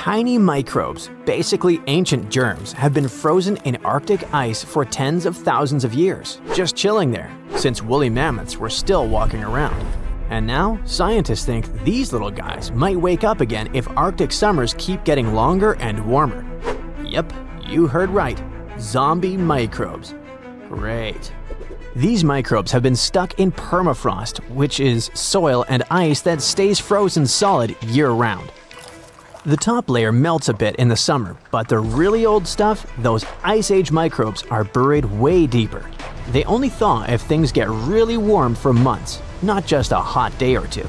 Tiny microbes, basically ancient germs, have been frozen in Arctic ice for tens of thousands of years, just chilling there, since woolly mammoths were still walking around. And now, scientists think these little guys might wake up again if Arctic summers keep getting longer and warmer. Yep, you heard right. Zombie microbes. Great. These microbes have been stuck in permafrost, which is soil and ice that stays frozen solid year-round. The top layer melts a bit in the summer, but the really old stuff, those Ice Age microbes, are buried way deeper. They only thaw if things get really warm for months, not just a hot day or two.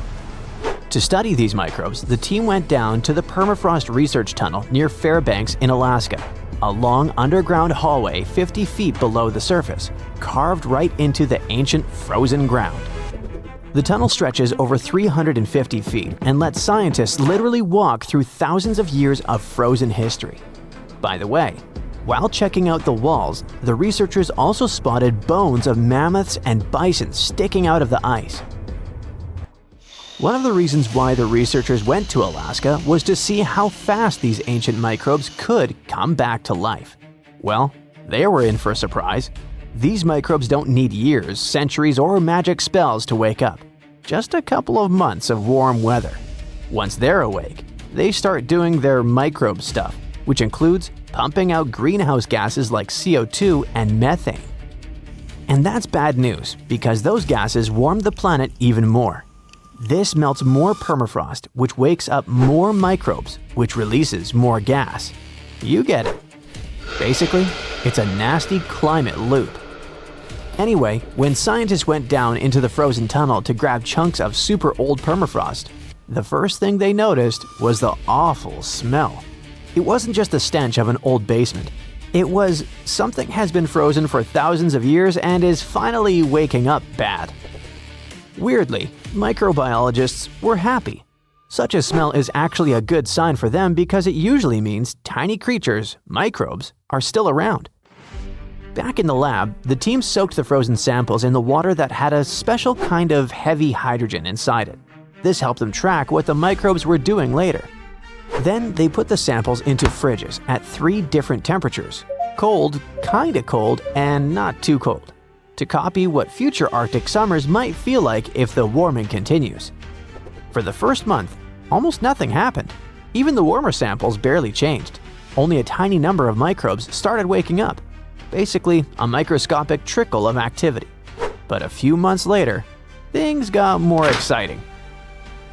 To study these microbes, the team went down to the permafrost research tunnel near Fairbanks in Alaska, a long underground hallway 50 feet below the surface, carved right into the ancient frozen ground. The tunnel stretches over 350 feet and lets scientists literally walk through thousands of years of frozen history. By the way, while checking out the walls, the researchers also spotted bones of mammoths and bison sticking out of the ice. One of the reasons why the researchers went to Alaska was to see how fast these ancient microbes could come back to life. Well, they were in for a surprise. These microbes don't need years, centuries, or magic spells to wake up. Just a couple of months of warm weather. Once they're awake, they start doing their microbe stuff, which includes pumping out greenhouse gases like CO2 and methane. And that's bad news, because those gases warm the planet even more. This melts more permafrost, which wakes up more microbes, which releases more gas. You get it. Basically, it's a nasty climate loop. Anyway, when scientists went down into the frozen tunnel to grab chunks of super old permafrost, the first thing they noticed was the awful smell. It wasn't just the stench of an old basement. It was something has been frozen for thousands of years and is finally waking up bad. Weirdly, microbiologists were happy. Such a smell is actually a good sign for them because it usually means tiny creatures, microbes, are still around. Back in the lab, the team soaked the frozen samples in the water that had a special kind of heavy hydrogen inside it. This helped them track what the microbes were doing later. Then they put the samples into fridges at 3 different temperatures: cold, kinda cold, and not too cold, to copy what future Arctic summers might feel like if the warming continues. For the first month, almost nothing happened. Even the warmer samples barely changed. Only a tiny number of microbes started waking up. Basically, a microscopic trickle of activity. But a few months later, things got more exciting.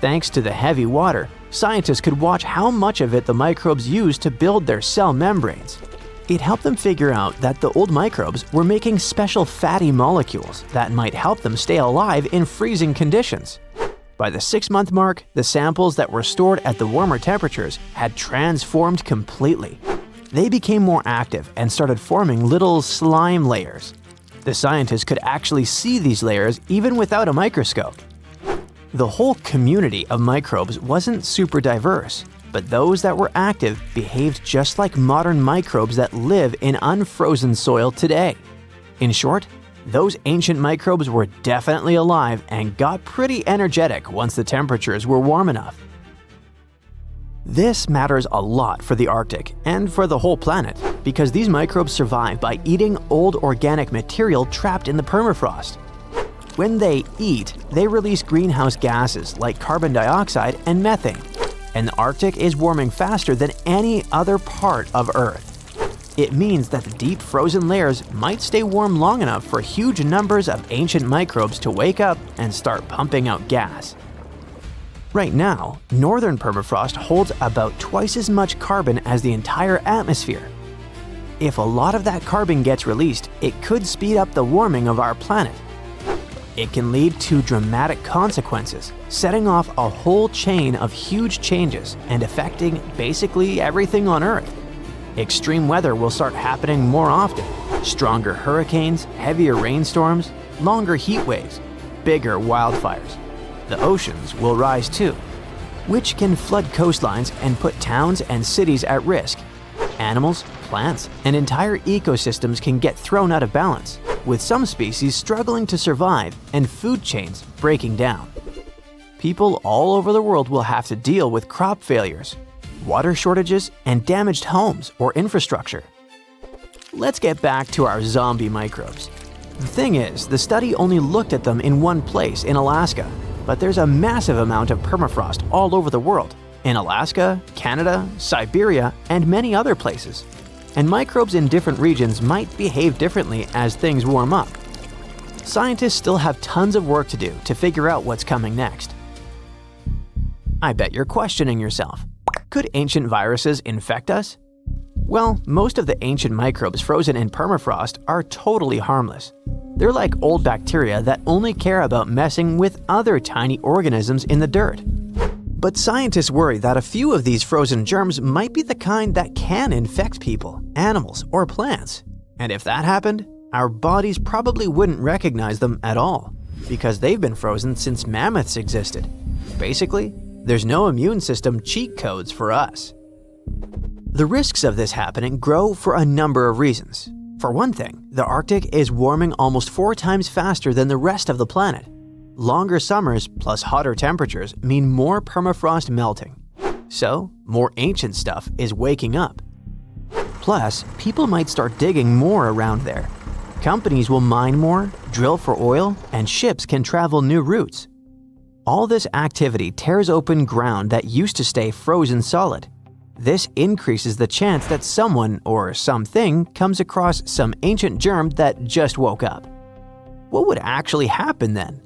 Thanks to the heavy water, scientists could watch how much of it the microbes used to build their cell membranes. It helped them figure out that the old microbes were making special fatty molecules that might help them stay alive in freezing conditions. By the 6-month mark, the samples that were stored at the warmer temperatures had transformed completely. They became more active and started forming little slime layers. The scientists could actually see these layers even without a microscope. The whole community of microbes wasn't super diverse, but those that were active behaved just like modern microbes that live in unfrozen soil today. In short, those ancient microbes were definitely alive and got pretty energetic once the temperatures were warm enough. This matters a lot for the Arctic and for the whole planet, because these microbes survive by eating old organic material trapped in the permafrost. When they eat, they release greenhouse gases like carbon dioxide and methane, and the Arctic is warming faster than any other part of Earth. It means that the deep frozen layers might stay warm long enough for huge numbers of ancient microbes to wake up and start pumping out gas. Right now, northern permafrost holds about twice as much carbon as the entire atmosphere. If a lot of that carbon gets released, it could speed up the warming of our planet. It can lead to dramatic consequences, setting off a whole chain of huge changes and affecting basically everything on Earth. Extreme weather will start happening more often. Stronger hurricanes, heavier rainstorms, longer heat waves, bigger wildfires. The oceans will rise too, which can flood coastlines and put towns and cities at risk. Animals, plants, and entire ecosystems can get thrown out of balance, with some species struggling to survive and food chains breaking down. People all over the world will have to deal with crop failures, water shortages, and damaged homes or infrastructure. Let's get back to our zombie microbes. The thing is, the study only looked at them in one place in Alaska, but there's a massive amount of permafrost all over the world, in Alaska, Canada, Siberia, and many other places. And microbes in different regions might behave differently as things warm up. Scientists still have tons of work to do to figure out what's coming next. I bet you're questioning yourself. Could ancient viruses infect us? Well, most of the ancient microbes frozen in permafrost are totally harmless. They're like old bacteria that only care about messing with other tiny organisms in the dirt. But scientists worry that a few of these frozen germs might be the kind that can infect people, animals, or plants. And if that happened, our bodies probably wouldn't recognize them at all, because they've been frozen since mammoths existed. Basically, there's no immune system cheat codes for us. The risks of this happening grow for a number of reasons. For one thing, the Arctic is warming almost 4 times faster than the rest of the planet. Longer summers plus hotter temperatures mean more permafrost melting. So, more ancient stuff is waking up. Plus, people might start digging more around there. Companies will mine more, drill for oil, and ships can travel new routes. All this activity tears open ground that used to stay frozen solid. This increases the chance that someone or something comes across some ancient germ that just woke up. What would actually happen then?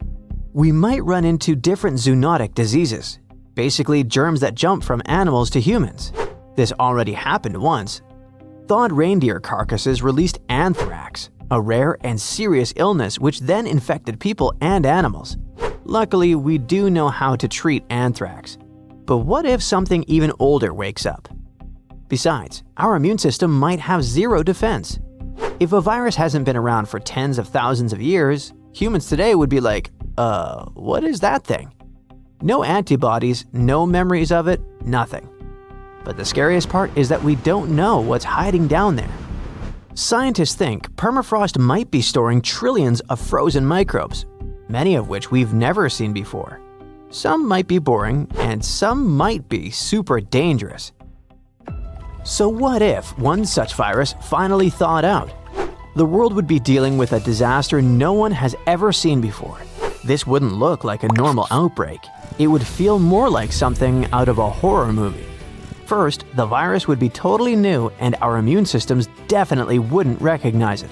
We might run into different zoonotic diseases, basically germs that jump from animals to humans. This already happened once. Thawed reindeer carcasses released anthrax, a rare and serious illness which then infected people and animals. Luckily, we do know how to treat anthrax. But what if something even older wakes up? Besides, our immune system might have zero defense. If a virus hasn't been around for tens of thousands of years, humans today would be like, what is that thing? No antibodies, no memories of it, nothing. But the scariest part is that we don't know what's hiding down there. Scientists think permafrost might be storing trillions of frozen microbes, many of which we've never seen before. Some might be boring, and some might be super dangerous. So what if one such virus finally thawed out? The world would be dealing with a disaster no one has ever seen before. This wouldn't look like a normal outbreak. It would feel more like something out of a horror movie. First, the virus would be totally new and our immune systems definitely wouldn't recognize it.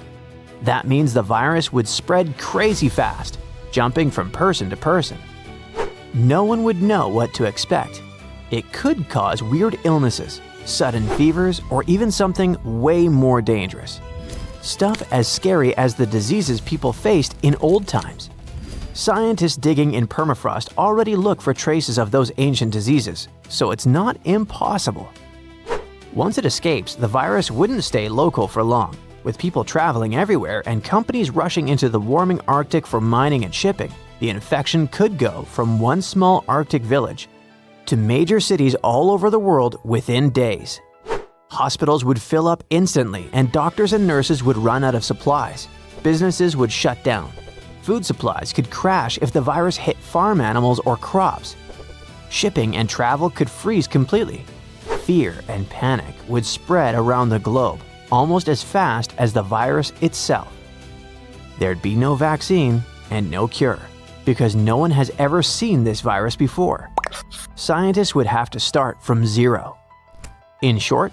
That means the virus would spread crazy fast, jumping from person to person. No one would know what to expect. It could cause weird illnesses, sudden fevers, or even something way more dangerous. Stuff as scary as the diseases people faced in old times. Scientists digging in permafrost already look for traces of those ancient diseases, so it's not impossible. Once it escapes, the virus wouldn't stay local for long. With people traveling everywhere and companies rushing into the warming Arctic for mining and shipping, the infection could go from one small Arctic village to major cities all over the world within days. Hospitals would fill up instantly and doctors and nurses would run out of supplies. Businesses would shut down. Food supplies could crash if the virus hit farm animals or crops. Shipping and travel could freeze completely. Fear and panic would spread around the globe almost as fast as the virus itself. There'd be no vaccine and no cure, because no one has ever seen this virus before. Scientists would have to start from zero. In short,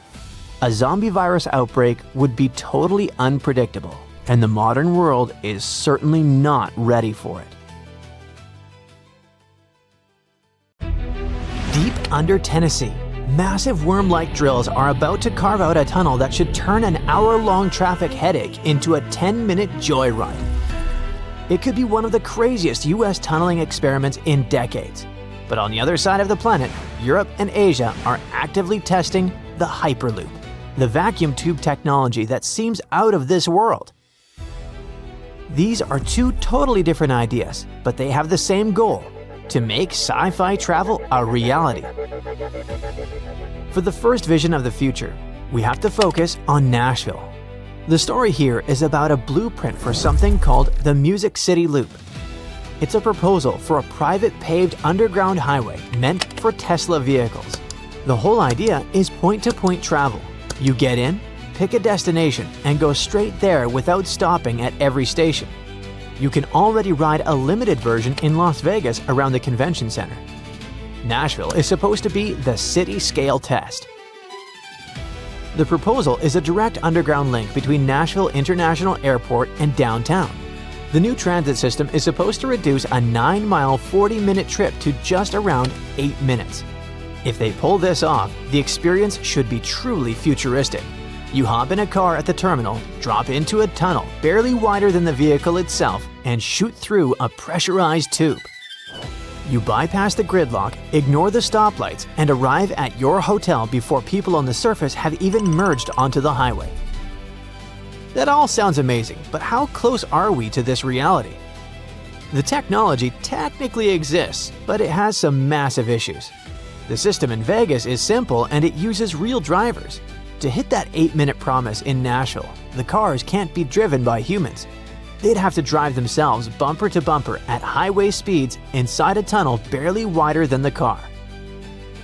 a zombie virus outbreak would be totally unpredictable, and the modern world is certainly not ready for it. Deep under Tennessee, massive worm-like drills are about to carve out a tunnel that should turn an hour-long traffic headache into a 10-minute joyride. It could be one of the craziest US tunneling experiments in decades. But on the other side of the planet, Europe and Asia are actively testing the Hyperloop, the vacuum tube technology that seems out of this world. These are two totally different ideas, but they have the same goal: to make sci-fi travel a reality. For the first vision of the future, we have to focus on Nashville. The story here is about a blueprint for something called the Music City Loop. It's a proposal for a private paved underground highway meant for Tesla vehicles. The whole idea is point-to-point travel. You get in, pick a destination, and go straight there without stopping at every station. You can already ride a limited version in Las Vegas around the convention center. Nashville is supposed to be the city-scale test. The proposal is a direct underground link between Nashville International Airport and downtown. The new transit system is supposed to reduce a 9-mile, 40-minute trip to just around 8 minutes. If they pull this off, the experience should be truly futuristic. You hop in a car at the terminal, drop into a tunnel barely wider than the vehicle itself, and shoot through a pressurized tube. You bypass the gridlock, ignore the stoplights, and arrive at your hotel before people on the surface have even merged onto the highway. That all sounds amazing, but how close are we to this reality? The technology technically exists, but it has some massive issues. The system in Vegas is simple and it uses real drivers. To hit that 8-minute promise in Nashville, the cars can't be driven by humans. They'd have to drive themselves bumper to bumper at highway speeds inside a tunnel barely wider than the car.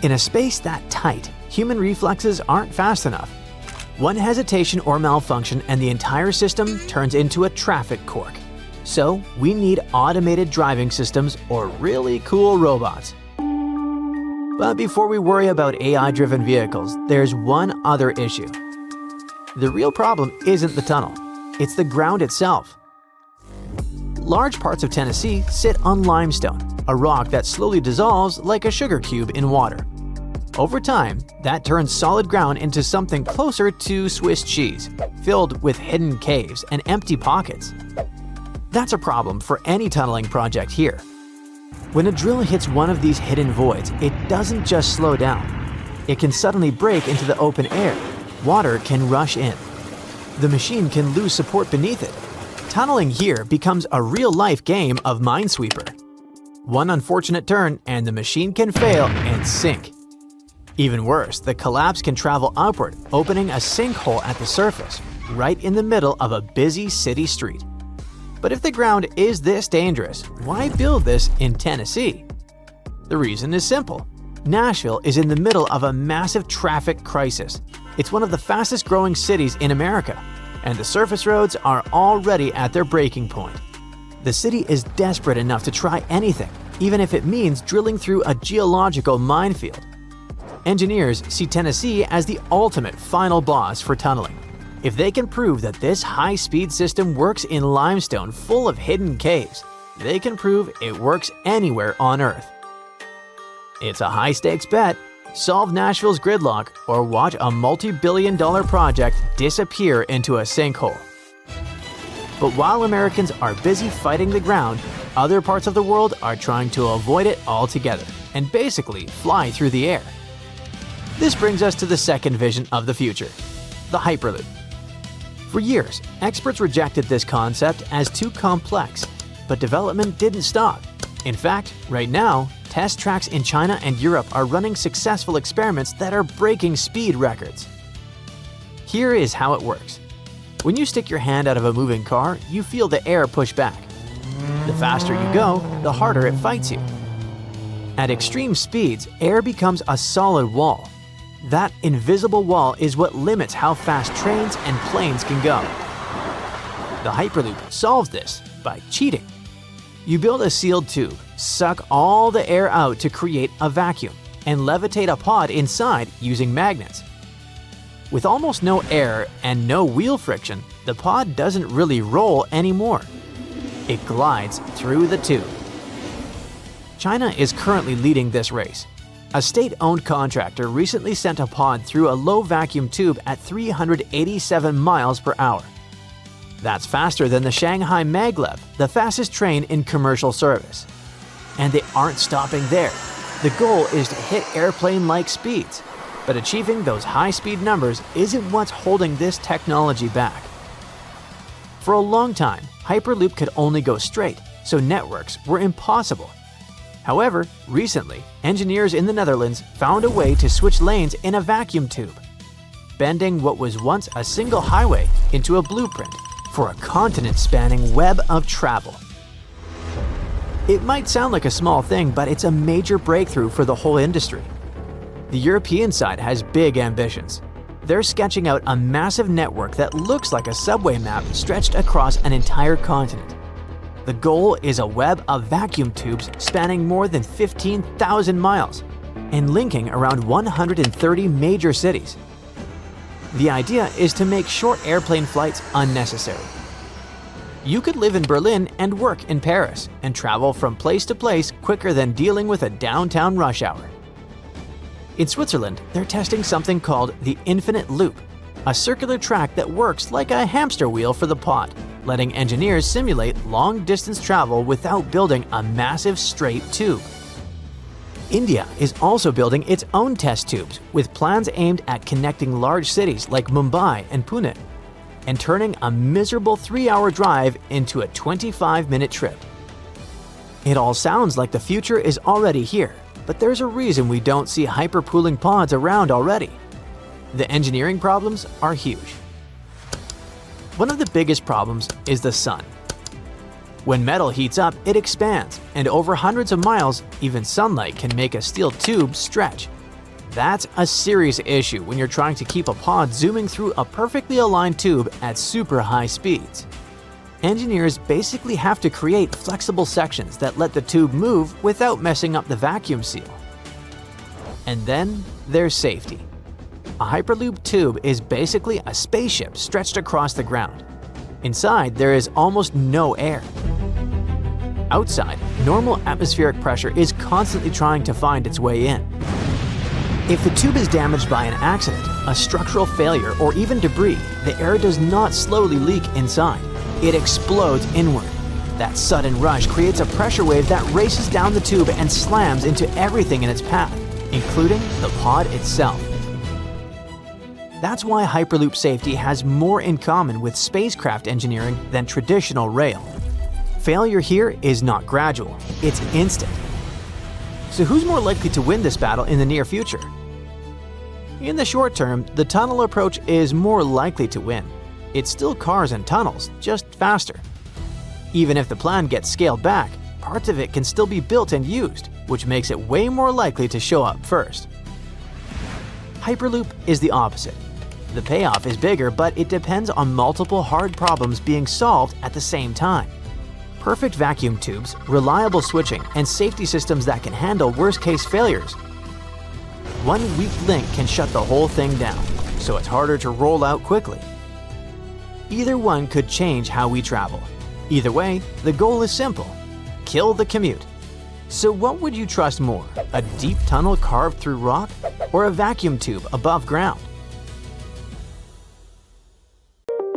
In a space that tight, human reflexes aren't fast enough. One hesitation or malfunction and the entire system turns into a traffic cork. So we need automated driving systems or really cool robots. But before we worry about AI-driven vehicles, there's one other issue. The real problem isn't the tunnel, it's the ground itself. Large parts of Tennessee sit on limestone, a rock that slowly dissolves like a sugar cube in water. Over time, that turns solid ground into something closer to Swiss cheese, filled with hidden caves and empty pockets. That's a problem for any tunneling project here. When a drill hits one of these hidden voids, it doesn't just slow down. It can suddenly break into the open air. Water can rush in. The machine can lose support beneath it. Tunneling here becomes a real-life game of Minesweeper. One unfortunate turn and the machine can fail and sink. Even worse, the collapse can travel upward, opening a sinkhole at the surface, right in the middle of a busy city street. But if the ground is this dangerous, why build this in Tennessee? The reason is simple. Nashville is in the middle of a massive traffic crisis. It's one of the fastest growing cities in America, and the surface roads are already at their breaking point. The city is desperate enough to try anything, even if it means drilling through a geological minefield. Engineers see Tennessee as the ultimate final boss for tunneling. If they can prove that this high-speed system works in limestone full of hidden caves, they can prove it works anywhere on Earth. It's a high-stakes bet. Solve Nashville's gridlock or watch a multi-billion-dollar project disappear into a sinkhole. But while Americans are busy fighting the ground, other parts of the world are trying to avoid it altogether and basically fly through the air. This brings us to the second vision of the future, the Hyperloop. For years, experts rejected this concept as too complex, but development didn't stop. In fact, right now, test tracks in China and Europe are running successful experiments that are breaking speed records. Here is how it works. When you stick your hand out of a moving car, you feel the air push back. The faster you go, the harder it fights you. At extreme speeds, air becomes a solid wall. That invisible wall is what limits how fast trains and planes can go. The Hyperloop solves this by cheating. You build a sealed tube, suck all the air out to create a vacuum, and levitate a pod inside using magnets. With almost no air and no wheel friction, the pod doesn't really roll anymore. It glides through the tube. China is currently leading this race. A state-owned contractor recently sent a pod through a low-vacuum tube at 387 miles per hour. That's faster than the Shanghai Maglev, the fastest train in commercial service. And they aren't stopping there. The goal is to hit airplane-like speeds. But achieving those high-speed numbers isn't what's holding this technology back. For a long time, Hyperloop could only go straight, so networks were impossible. However, recently, engineers in the Netherlands found a way to switch lanes in a vacuum tube, bending what was once a single highway into a blueprint for a continent-spanning web of travel. It might sound like a small thing, but it's a major breakthrough for the whole industry. The European side has big ambitions. They're sketching out a massive network that looks like a subway map stretched across an entire continent. The goal is a web of vacuum tubes spanning more than 15,000 miles and linking around 130 major cities. The idea is to make short airplane flights unnecessary. You could live in Berlin and work in Paris and travel from place to place quicker than dealing with a downtown rush hour. In Switzerland, they're testing something called the infinite loop, a circular track that works like a hamster wheel for the pod, letting engineers simulate long-distance travel without building a massive straight tube. India is also building its own test tubes with plans aimed at connecting large cities like Mumbai and Pune and turning a miserable 3-hour drive into a 25-minute trip. It all sounds like the future is already here, but there's a reason we don't see hyperpooling pods around already. The engineering problems are huge. One of the biggest problems is the sun. When metal heats up, it expands, and over hundreds of miles, even sunlight can make a steel tube stretch. That's a serious issue when you're trying to keep a pod zooming through a perfectly aligned tube at super high speeds. Engineers basically have to create flexible sections that let the tube move without messing up the vacuum seal. And then there's safety. A Hyperloop tube is basically a spaceship stretched across the ground. Inside, there is almost no air. Outside, normal atmospheric pressure is constantly trying to find its way in. If the tube is damaged by an accident, a structural failure, or even debris, the air does not slowly leak inside. It explodes inward. That sudden rush creates a pressure wave that races down the tube and slams into everything in its path, including the pod itself. That's why Hyperloop safety has more in common with spacecraft engineering than traditional rail. Failure here is not gradual, it's instant. So who's more likely to win this battle in the near future? In the short term, the tunnel approach is more likely to win. It's still cars and tunnels, just faster. Even if the plan gets scaled back, parts of it can still be built and used, which makes it way more likely to show up first. Hyperloop is the opposite. The payoff is bigger, but it depends on multiple hard problems being solved at the same time. Perfect vacuum tubes, reliable switching, and safety systems that can handle worst-case failures. One weak link can shut the whole thing down, so it's harder to roll out quickly. Either one could change how we travel. Either way, the goal is simple: kill the commute. So what would you trust more, a deep tunnel carved through rock or a vacuum tube above ground?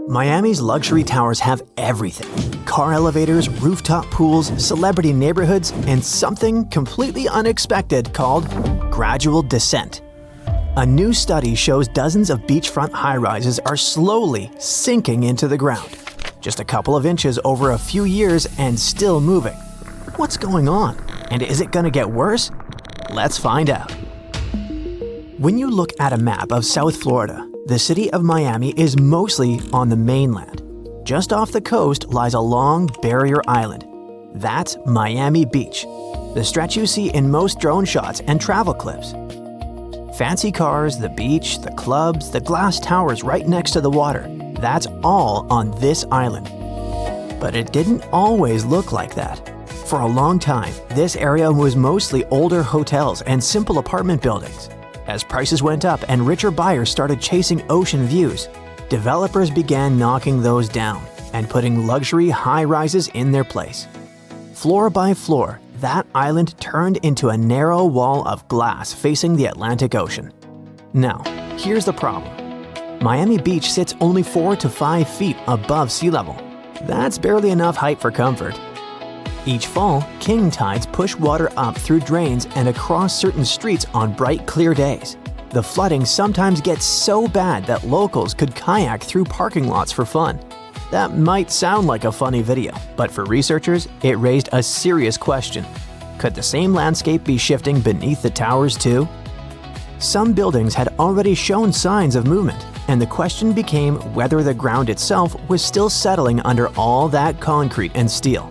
Miami's luxury towers have everything: car elevators, rooftop pools, celebrity neighborhoods, and something completely unexpected called gradual descent. A new study shows dozens of beachfront high-rises are slowly sinking into the ground, just a couple of inches over a few years and still moving. What's going on? And is it gonna get worse? Let's find out. When you look at a map of South Florida, the city of Miami is mostly on the mainland. Just off the coast lies a long barrier island. That's Miami Beach, the stretch you see in most drone shots and travel clips. Fancy cars, the beach, the clubs, the glass towers right next to the water. That's all on this island. But it didn't always look like that. For a long time, this area was mostly older hotels and simple apartment buildings. As prices went up and richer buyers started chasing ocean views, developers began knocking those down and putting luxury high-rises in their place. Floor by floor, that island turned into a narrow wall of glass facing the Atlantic Ocean. Now, here's the problem. Miami Beach sits only 4 to 5 feet above sea level. That's barely enough height for comfort. Each fall, king tides push water up through drains and across certain streets on bright, clear days. The flooding sometimes gets so bad that locals could kayak through parking lots for fun. That might sound like a funny video, but for researchers, it raised a serious question. Could the same landscape be shifting beneath the towers too? Some buildings had already shown signs of movement, and the question became whether the ground itself was still settling under all that concrete and steel.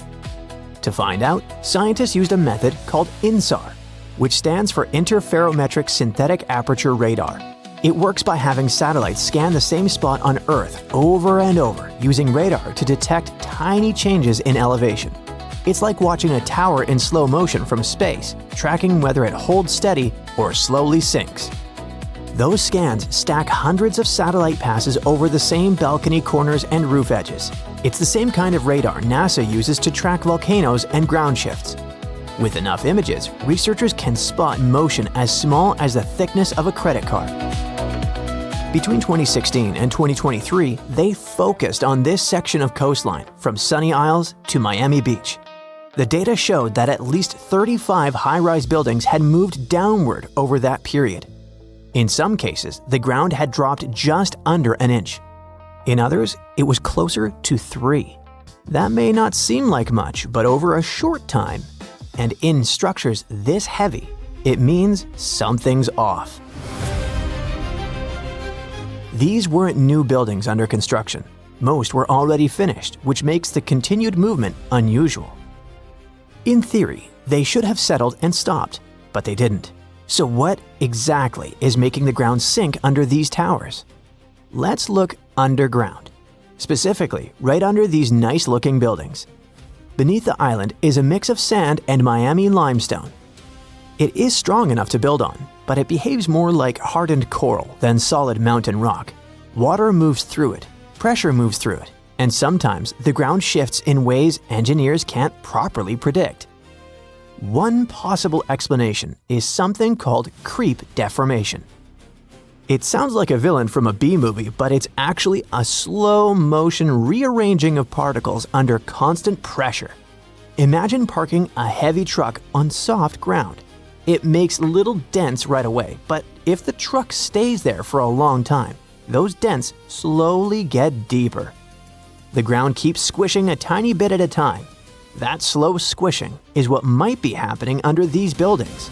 To find out, scientists used a method called INSAR. which stands for Interferometric Synthetic Aperture Radar. It works by having satellites scan the same spot on Earth over and over using radar to detect tiny changes in elevation. It's like watching a tower in slow motion from space, tracking whether it holds steady or slowly sinks. Those scans stack hundreds of satellite passes over the same balcony corners and roof edges. It's the same kind of radar NASA uses to track volcanoes and ground shifts. With enough images, researchers can spot motion as small as the thickness of a credit card. Between 2016 and 2023, they focused on this section of coastline from Sunny Isles to Miami Beach. The data showed that at least 35 high-rise buildings had moved downward over that period. In some cases, the ground had dropped just under an inch. In others, it was closer to 3. That may not seem like much, but over a short time, and in structures this heavy, it means something's off. These weren't new buildings under construction. Most were already finished, which makes the continued movement unusual. In theory, they should have settled and stopped, but they didn't. So what exactly is making the ground sink under these towers? Let's look underground, specifically right under these nice-looking buildings. Beneath the island is a mix of sand and Miami limestone. It is strong enough to build on, but it behaves more like hardened coral than solid mountain rock. Water moves through it, pressure moves through it, and sometimes the ground shifts in ways engineers can't properly predict. One possible explanation is something called creep deformation. It sounds like a villain from a B movie, but it's actually a slow-motion rearranging of particles under constant pressure. Imagine parking a heavy truck on soft ground. It makes little dents right away, but if the truck stays there for a long time, those dents slowly get deeper. The ground keeps squishing a tiny bit at a time. That slow squishing is what might be happening under these buildings.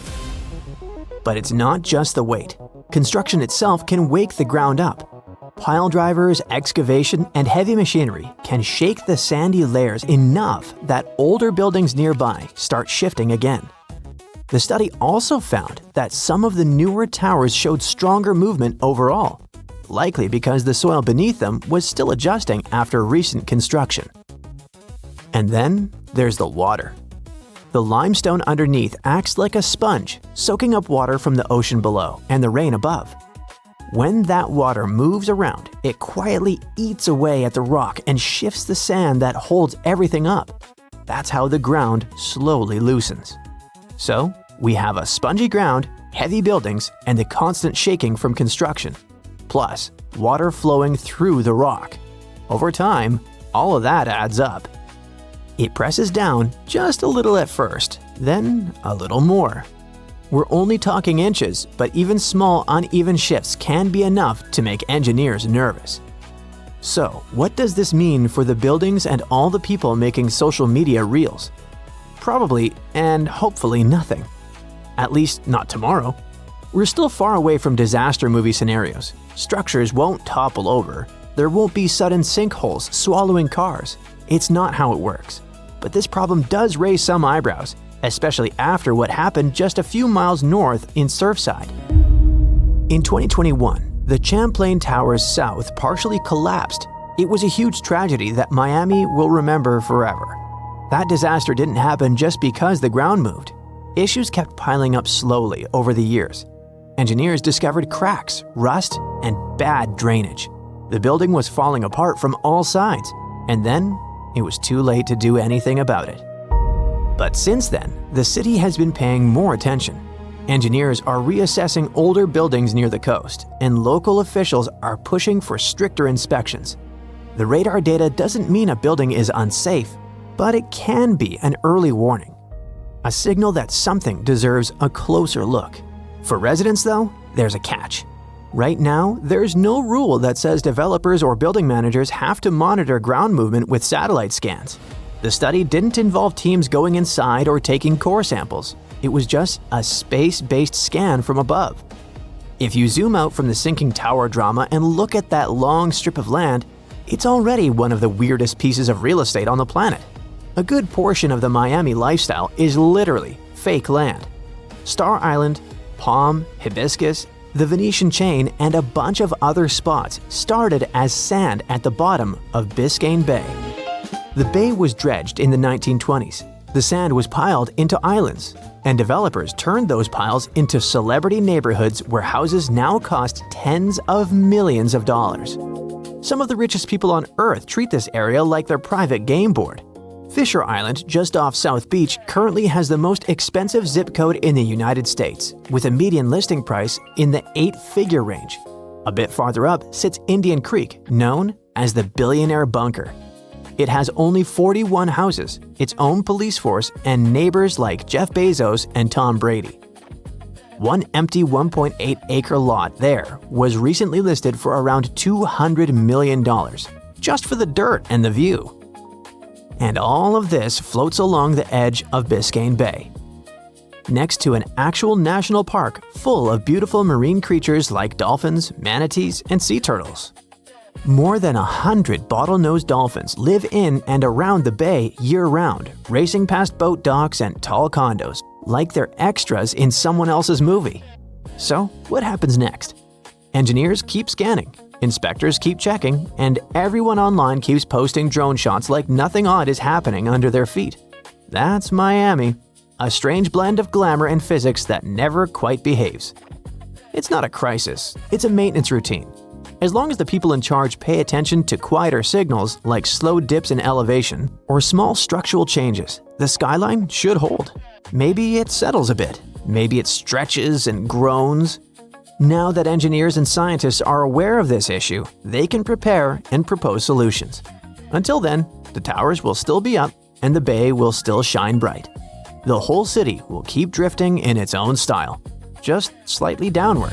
But it's not just the weight. Construction itself can wake the ground up. Pile drivers, excavation, and heavy machinery can shake the sandy layers enough that older buildings nearby start shifting again. The study also found that some of the newer towers showed stronger movement overall, likely because the soil beneath them was still adjusting after recent construction. And then there's the water. The limestone underneath acts like a sponge, soaking up water from the ocean below and the rain above. When that water moves around, it quietly eats away at the rock and shifts the sand that holds everything up. That's how the ground slowly loosens. So, we have a spongy ground, heavy buildings, and the constant shaking from construction. Plus, water flowing through the rock. Over time, all of that adds up. It presses down just a little at first, then a little more. We're only talking inches, but even small uneven shifts can be enough to make engineers nervous. So, what does this mean for the buildings and all the people making social media reels? Probably, and hopefully, nothing. At least not tomorrow. We're still far away from disaster movie scenarios. Structures won't topple over. There won't be sudden sinkholes swallowing cars. It's not how it works. But this problem does raise some eyebrows, especially after what happened just a few miles north in Surfside. In 2021, the Champlain Towers South partially collapsed. It was a huge tragedy that Miami will remember forever. That disaster didn't happen just because the ground moved. Issues kept piling up slowly over the years. Engineers discovered cracks, rust, and bad drainage. The building was falling apart from all sides, and then it was too late to do anything about it. But since then, the city has been paying more attention. Engineers are reassessing older buildings near the coast, and local officials are pushing for stricter inspections. The radar data doesn't mean a building is unsafe, but it can be an early warning. A signal that something deserves a closer look. For residents, though, there's a catch. Right now, there's no rule that says developers or building managers have to monitor ground movement with satellite scans. The study didn't involve teams going inside or taking core samples. It was just a space-based scan from above. If you zoom out from the sinking tower drama and look at that long strip of land, it's already one of the weirdest pieces of real estate on the planet. A good portion of the Miami lifestyle is literally fake land. Star Island, Palm, Hibiscus, the Venetian Chain, and a bunch of other spots started as sand at the bottom of Biscayne Bay. The bay was dredged in the 1920s. The sand was piled into islands, and developers turned those piles into celebrity neighborhoods where houses now cost tens of millions of dollars. Some of the richest people on Earth treat this area like their private game board. Fisher Island, just off South Beach, currently has the most expensive zip code in the United States, with a median listing price in the 8-figure range. A bit farther up sits Indian Creek, known as the Billionaire Bunker. It has only 41 houses, its own police force, and neighbors like Jeff Bezos and Tom Brady. One empty 1.8-acre lot there was recently listed for around $200 million, just for the dirt and the view. And all of this floats along the edge of Biscayne Bay, next to an actual national park full of beautiful marine creatures like dolphins, manatees, and sea turtles. More than 100 bottlenose dolphins live in and around the bay year-round, racing past boat docks and tall condos, like they're extras in someone else's movie. So, what happens next? Engineers keep scanning, inspectors keep checking, and everyone online keeps posting drone shots like nothing odd is happening under their feet. That's Miami, a strange blend of glamour and physics that never quite behaves. It's not a crisis, it's a maintenance routine. As long as the people in charge pay attention to quieter signals like slow dips in elevation or small structural changes, the skyline should hold. Maybe it settles a bit. Maybe it stretches and groans. Now that engineers and scientists are aware of this issue, they can prepare and propose solutions. Until then, the towers will still be up and the bay will still shine bright. The whole city will keep drifting in its own style, just slightly downward.